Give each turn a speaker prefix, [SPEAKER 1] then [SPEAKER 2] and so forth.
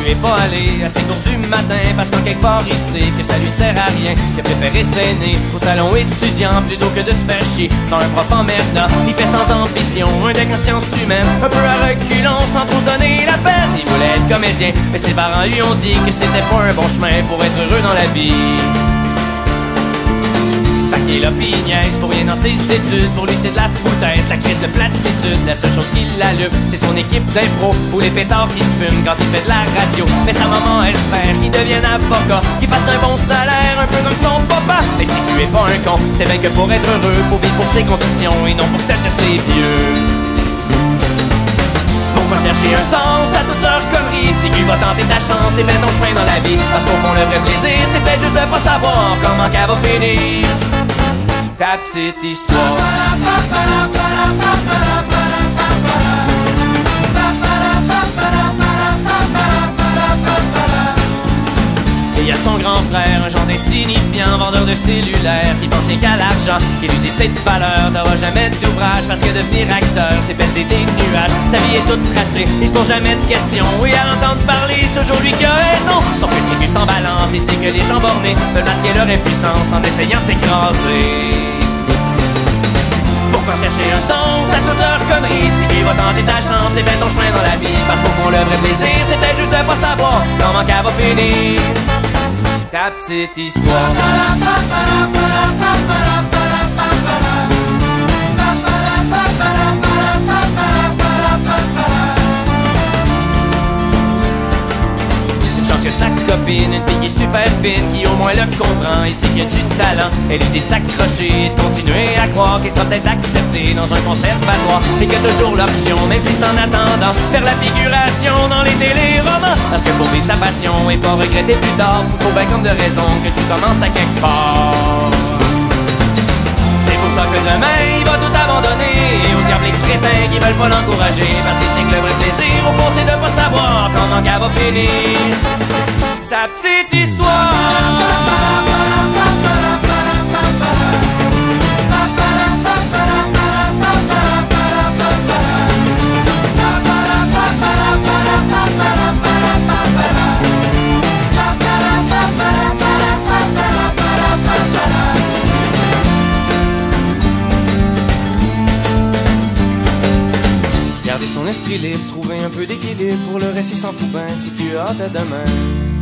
[SPEAKER 1] est pas allé à ses cours du matin parce qu'en quelque part il sait que ça lui sert à rien. Il a préféré s'aîner au salon étudiant plutôt que de se faire chier dans un prof emmerdant. Il fait sans ambition un deck en sciences humaines, un peu à reculons sans trop se donner la peine. Il voulait être comédien, mais ses parents lui ont dit que c'était pas un bon chemin pour être heureux dans la vie. Et là pis niaise pour rien dans ses études. Pour lui c'est de la foutaise, la crise de platitude. La seule chose qui l'allume c'est son équipe d'impro ou les pétards qui se fument quand il fait de la radio. Mais sa maman espère qu'il devienne avocat, qu'il fasse un bon salaire un peu comme son papa. Mais si tu es pas un con, c'est bien que pour être heureux faut vivre pour ses convictions et non pour celles de ses vieux. Pourquoi chercher un sens à toute leur connerie? Si tu vas tenter ta chance et mets ton chemin dans la vie. Parce qu'au fond le vrai plaisir c'est peut-être juste de pas savoir comment qu'elle va finir ta petite histoire. Et il y a son grand frère, un genre d'insignifiant vendeur de cellulaire qui pense qu'à l'argent, qui lui dit cette valeur, t'auras jamais d'ouvrage parce que devenir acteur c'est pelleter des nuages. Sa vie est toute tracée, il se pose jamais de questions et à l'entendre parler c'est toujours lui qui a raison. Son petit cul sans balance, il sait que les gens bornés veulent masquer leur impuissance en essayant de t'écraser. Pourquoi chercher un sens à toute leur connerie? Dis qu'il va tenter ta chance et mets ton chemin dans la vie. Parce qu'au fond le vrai plaisir c'est peut-être juste de pas savoir comment qu'elle va finir ta petite histoire. Que sa copine, une fille qui est super fine, qui au moins le comprend et sait qu'il y a du talent. Elle lui dit s'accrocher, de continuer à croire qu'il sera peut-être accepté dans un conservatoire et qu'il y a toujours l'option, même si c'est en attendant, faire la figuration dans les téléromans. Parce que pour vivre sa passion et pas regretter plus tard, faut bien comme de raison que tu commences à quelque part. C'est pour ça que demain il va tout abandonner aux diables les crétins qui veulent pas l'encourager. Parce qu'il sait que le vrai plaisir au fond c'est de pas savoir comment qu'elle va finir sa petite histoire. Garder son esprit libre, trouver un peu d'équilibre. Pour le reste il s'en fout ben, petit cul hâte à demain.